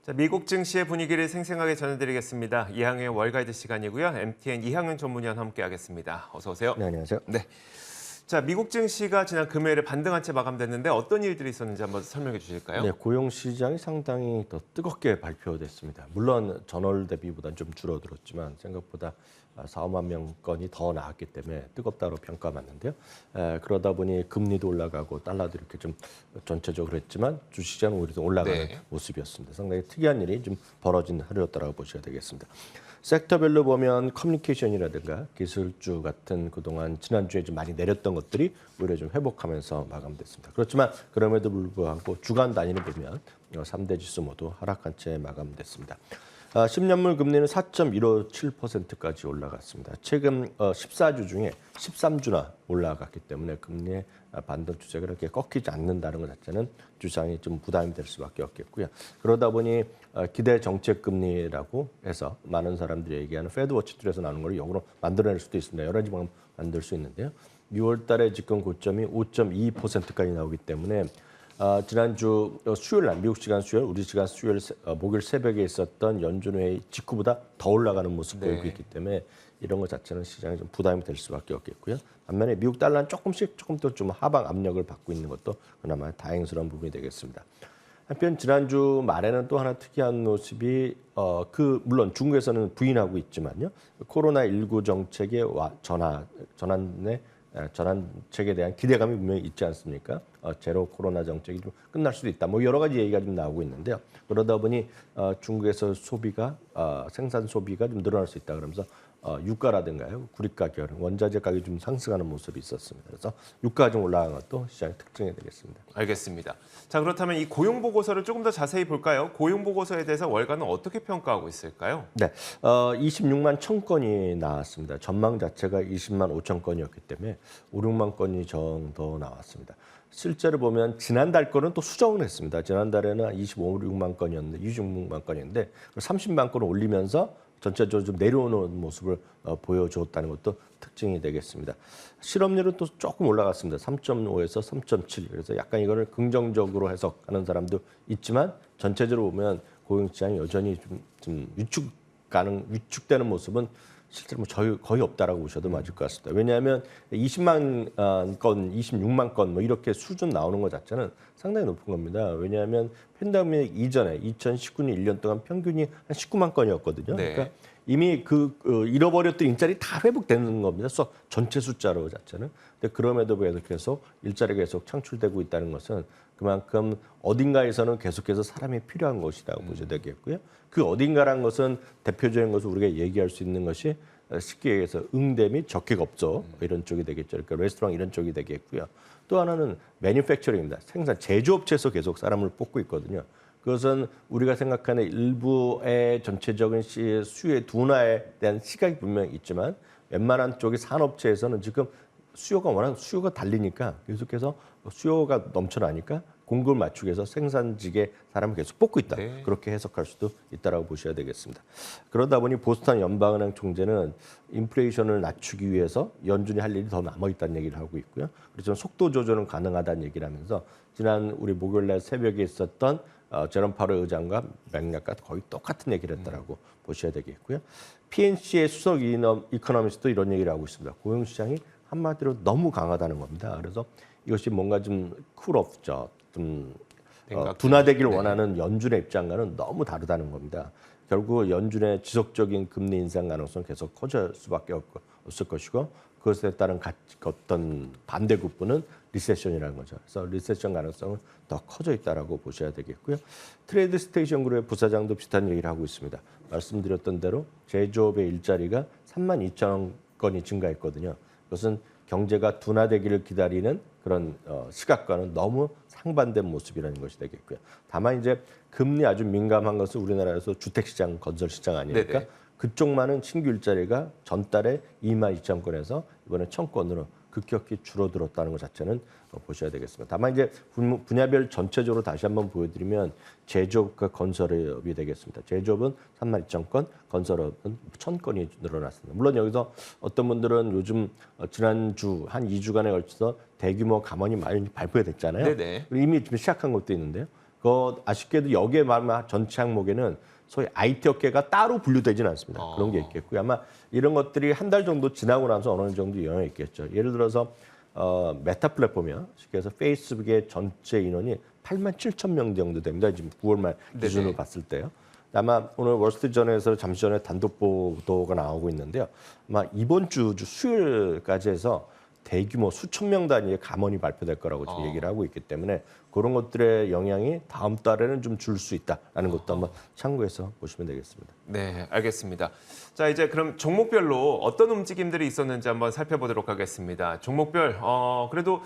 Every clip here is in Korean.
자, 미국 증시의 분위기를 생생하게 전해드리겠습니다. 이항의 월가이드 시간이고요. MTN 이항윤 전문위원 함께하겠습니다. 어서 오세요. 네, 안녕하세요. 네. 자, 미국 증시가 지난 금요일에 반등한 채 마감됐는데 어떤 일들이 있었는지 한번 설명해 주실까요? 네, 고용 시장이 상당히 더 뜨겁게 발표됐습니다. 물론 전월 대비보다는 좀 줄어들었지만 생각보다 4, 5만 명 건이 더 나왔기 때문에 뜨겁다고 평가받는데요. 그러다 보니 금리도 올라가고 달러도 이렇게 좀 전체적으로 했지만 주시장은 오히려 좀 올라가는 모습이었습니다. 상당히 특이한 일이 좀 벌어진 하루였다고 보셔야 되겠습니다. 섹터별로 보면 커뮤니케이션이라든가 기술주 같은 그동안 지난주에 좀 많이 내렸던 것들이 오히려 좀 회복하면서 마감됐습니다. 그렇지만 그럼에도 불구하고 주간 단위를 보면 3대 지수 모두 하락한 채 마감됐습니다. 10년물 금리는 4.157%까지 올라갔습니다. 최근 14주 중에 13주나 올라갔기 때문에 금리의 반등 추세가 그렇게 꺾이지 않는다는 것 자체는 주장이 좀 부담이 될 수밖에 없겠고요. 그러다 보니 기대 정책 금리라고 해서 많은 사람들이 얘기하는 패드워치 툴에서 나오는 걸 역으로 만들어낼 수도 있습니다. 여러 가지 방법 만들 수 있는데요. 6월 달에 지금 고점이 5.2%까지 나오기 때문에 지난주 수요일 날 미국 시간 수요일, 우리 시간 수요일 목요일 새벽에 있었던 연준 회의 직후보다 더 올라가는 모습 보이고 있기 때문에 이런 것 자체는 시장에 좀 부담이 될 수밖에 없겠고요. 반면에 미국 달러는 조금 더 좀 하방 압력을 받고 있는 것도 그나마 다행스러운 부분이 되겠습니다. 한편 지난주 말에는 또 하나 특이한 모습이 물론 중국에서는 부인하고 있지만요. 코로나19 정책의 전환책에 대한 기대감이 분명히 있지 않습니까? 제로 코로나 정책이 좀 끝날 수도 있다. 뭐 여러 가지 얘기가 좀 나오고 있는데요. 그러다 보니 중국에서 생산 소비가 좀 늘어날 수 있다. 그러면서 유가라든가요, 구리가 계열, 원자재 가격이 좀 상승하는 모습이 있었습니다. 그래서 유가가 좀 올라간 것도 시장의 특징이 되겠습니다. 알겠습니다. 자, 그렇다면 이 고용 보고서를 조금 더 자세히 볼까요? 고용 보고서에 대해서 월가는 어떻게 평가하고 있을까요? 네, 26만 1천 건이 나왔습니다. 전망 자체가 20만 5천 건이었기 때문에 5, 6만 건이 정도 나왔습니다. 실제로 보면 지난달 거는 또 수정을 했습니다. 지난달에는 25, 6만 건이었는데 26만 건이었는데 30만 건을 올리면서 전체적으로 좀 내려오는 모습을 보여주었다는 것도 특징이 되겠습니다. 실업률은 또 조금 올라갔습니다. 3.5에서 3.7. 그래서 약간 이거를 긍정적으로 해석하는 사람도 있지만 전체적으로 보면 고용시장이 여전히 좀 위축되는 모습은 실제로 거의 없다라고 보셔도 맞을 것 같습니다. 왜냐하면 20만 건, 26만 건 뭐 이렇게 수준 나오는 것 자체는 상당히 높은 겁니다. 왜냐하면 팬데믹 이전에 2019년 1년 동안 평균이 한 19만 건이었거든요. 네. 그러니까 이미 잃어버렸던 일자리 다 회복되는 겁니다. 전체 숫자로 자체는. 근데 그럼에도 계속 일자리가 계속 창출되고 있다는 것은 그만큼 어딘가에서는 계속해서 사람이 필요한 것이라고 보셔야 되겠고요. 그 어딘가란 것은 대표적인 것을 우리가 얘기할 수 있는 것이 쉽게 얘기해서 응대 및 적객업소 이런 쪽이 되겠죠. 그러니까 레스토랑 이런 쪽이 되겠고요. 또 하나는 매니팩처링입니다. 제조업체에서 계속 사람을 뽑고 있거든요. 그것은 우리가 생각하는 일부의 전체적인 수요의 둔화에 대한 시각이 분명히 있지만 웬만한 쪽의 산업체에서는 지금 수요가 달리니까 계속해서 수요가 넘쳐나니까 공급을 맞추기 위해서 생산직에 사람을 계속 뽑고 있다. 그렇게 해석할 수도 있다고 보셔야 되겠습니다. 그러다 보니 보스턴 연방은행 총재는 인플레이션을 낮추기 위해서 연준이 할 일이 더 남아있다는 얘기를 하고 있고요. 그렇지만 속도 조절은 가능하다는 얘기를 하면서 지난 우리 목요일 날 새벽에 있었던 제롬 파월 의장과 맥락과 거의 똑같은 얘기를 했다라고 보셔야 되겠고요. PNC의 수석 이코노미스트도 이런 얘기를 하고 있습니다. 고용시장이 한마디로 너무 강하다는 겁니다. 그래서 이것이 뭔가 좀 쿨오프죠. 둔화되기를 원하는 연준의 입장과는 너무 다르다는 겁니다. 결국 연준의 지속적인 금리 인상 가능성은 계속 커질 수밖에 없을 것이고 그것에 따른 어떤 반대급부는 리세션이라는 거죠. 그래서 리세션 가능성은 더 커져 있다라고 보셔야 되겠고요. 트레이드 스테이션 그룹의 부사장도 비슷한 얘기를 하고 있습니다. 말씀드렸던 대로 제조업의 일자리가 3만 2천 건이 증가했거든요. 그것은 경제가 둔화되기를 기다리는 그런 시각과는 너무 상반된 모습이라는 것이 되겠고요. 다만 이제 금리 아주 민감한 것은 우리나라에서 주택시장, 건설시장 아닙니까? 네네. 그쪽만은 신규 일자리가 전달에 2만 2천 건에서 이번에 1천 건으로 급격히 줄어들었다는 것 자체는 보셔야 되겠습니다. 다만 이제 분야별 전체적으로 다시 한번 보여드리면 제조업과 건설업이 되겠습니다. 제조업은 3만 2천 건, 건설업은 1천 건이 늘어났습니다. 물론 여기서 어떤 분들은 요즘 지난주 한 2주간에 걸쳐서 대규모 감원이 많이 발표가 됐잖아요. 네네. 이미 좀 시작한 것도 있는데요. 아쉽게도 여기에 말하면 전체 항목에는 소위 IT 업계가 따로 분류되지는 않습니다. 그런 게 있겠고요. 아마 이런 것들이 한 달 정도 지나고 나서 어느 정도 영향이 있겠죠. 예를 들어서 메타 플랫폼이요. 그래서 페이스북의 전체 인원이 8만 7천 명 정도 됩니다. 지금 9월 말 기준으로 네네. 봤을 때요. 아마 오늘 월스트리트저널에서 잠시 전에 단독 보도가 나오고 있는데요. 아마 이번 주 수요일까지 해서 대규모 수천 명 단위의 감원이 발표될 거라고 지금 얘기를 하고 있기 때문에 그런 것들의 영향이 다음 달에는 좀 줄 수 있다라는 것도 한번 참고해서 보시면 되겠습니다. 네, 알겠습니다. 자, 이제 그럼 종목별로 어떤 움직임들이 있었는지 한번 살펴보도록 하겠습니다. 종목별, 그래도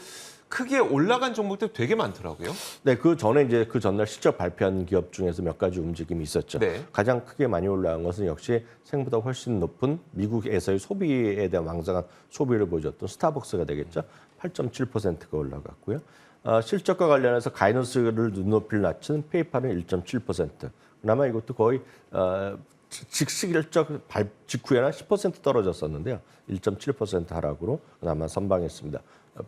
크게 올라간 종목들 되게 많더라고요. 네, 그 전에 이제 그 전날 실적 발표한 기업 중에서 몇 가지 움직임이 있었죠. 네. 가장 크게 많이 올라간 것은 역시 생보다 훨씬 높은 미국에서의 소비에 대한 왕성한 소비를 보여줬던 스타벅스가 되겠죠. 8.7%가 올라갔고요. 실적과 관련해서 가이던스를 눈높이를 낮춘 페이팔은 1.7%. 그나마 이것도 거의 직실적 직후에는 10% 떨어졌었는데요. 1.7% 하락으로 그나마 선방했습니다.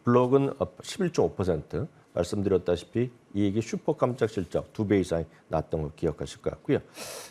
블록은 11.5%. 말씀드렸다시피 이익이 슈퍼 깜짝 실적 2배 이상이 났던 거 기억하실 것 같고요.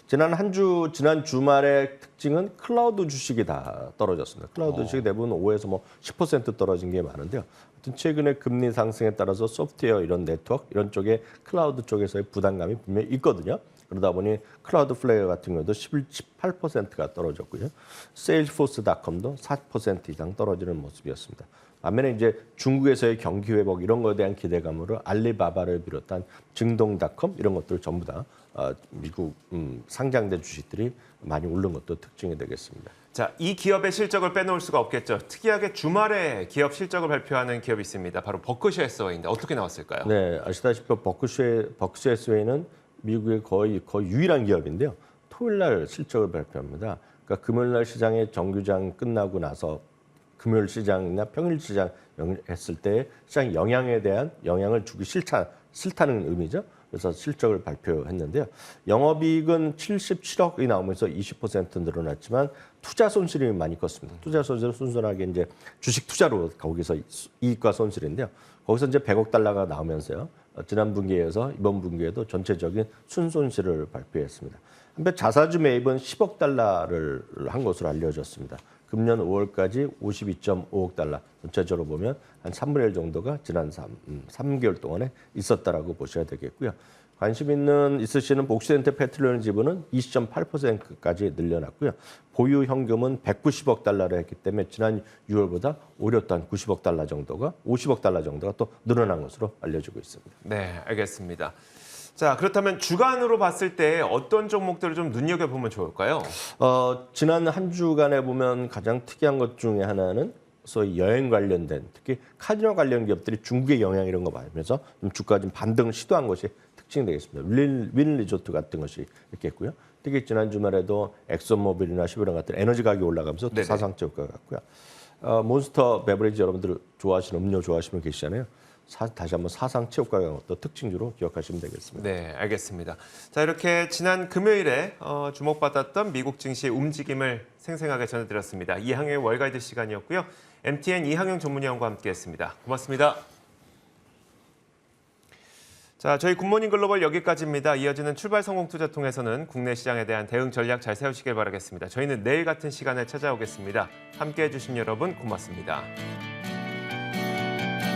지난 주말의 특징은 클라우드 주식이 다 떨어졌습니다. 클라우드 주식이 대부분 5에서 10% 떨어진 게 많은데요. 하여튼 최근에 금리 상승에 따라서 소프트웨어 이런 네트워크 이런 쪽에 클라우드 쪽에서의 부담감이 분명히 있거든요. 그러다 보니 클라우드 플레이어 같은 경우도 18%가 떨어졌고요. 세일즈포스닷컴도 4% 이상 떨어지는 모습이었습니다. 반면에 이제 중국에서의 경기 회복 이런 거에 대한 기대감으로 알리바바를 비롯한 증동닷컴 이런 것들 전부 다 미국 상장된 주식들이 많이 오른 것도 특징이 되겠습니다. 자, 이 기업의 실적을 빼놓을 수가 없겠죠. 특이하게 주말에 기업 실적을 발표하는 기업이 있습니다. 바로 버크셔 해서웨이인데 어떻게 나왔을까요? 네, 아시다시피 버크셔 해서웨이는 미국의 거의 유일한 기업인데요. 토요일 날 실적을 발표합니다. 그러니까 금요일 날 시장의 정규장 끝나고 나서 금요일 시장이나 평일 시장 했을 때 시장 영향에 대한 영향을 주기 싫다는 의미죠. 그래서 실적을 발표했는데요. 영업이익은 77억이 나오면서 20% 늘어났지만 투자 손실이 많이 컸습니다. 투자 손실은 순수하게 이제 주식 투자로 거기서 이익과 손실인데요. 거기서 이제 100억 달러가 나오면서요. 지난 분기에서 이번 분기에도 전체적인 순손실을 발표했습니다. 한편 자사주 매입은 10억 달러를 한 것으로 알려졌습니다. 금년 5월까지 52.5억 달러, 전체적으로 보면 한 3분의 1 정도가 지난 3개월 동안에 있었다라고 보셔야 되겠고요. 관심 있으시는 옥시덴트 페트롤리움 지분은 20.8%까지 늘려났고요. 보유 현금은 190억 달러를 했기 때문에 지난 6월보다 오히려 또 한 90억 달러 정도가 50억 달러 정도가 또 늘어난 것으로 알려지고 있습니다. 네, 알겠습니다. 자, 그렇다면 주간으로 봤을 때 어떤 종목들을 좀 눈여겨보면 좋을까요? 지난 한 주간에 보면 가장 특이한 것 중에 하나는 소위 여행 관련된 특히 카지노 관련 기업들이 중국의 영향 이런 거 받으면서 좀 주가 좀 반등을 시도한 것이 특징이 되겠습니다. 윈 리조트 같은 것이 있겠고요. 특히 지난 주말에도 엑소모빌이나 시브랑 같은 에너지 가격이 올라가면서 또 사상체 효과가 같고요. 몬스터 베버리지 여러분들 좋아하시는 음료 좋아하시는 분 계시잖아요. 다시 한번 사상 체육관의 또 특징주로 기억하시면 되겠습니다. 네, 알겠습니다. 자, 이렇게 지난 금요일에 주목받았던 미국 증시의 움직임을 생생하게 전해드렸습니다. 이항의 월가이드 시간이었고요. MTN 이항영 전문위원과 함께했습니다. 고맙습니다. 자, 저희 굿모닝 글로벌 여기까지입니다. 이어지는 출발 성공 투자 통해서는 국내 시장에 대한 대응 전략 잘 세우시길 바라겠습니다. 저희는 내일 같은 시간에 찾아오겠습니다. 함께해 주신 여러분 고맙습니다.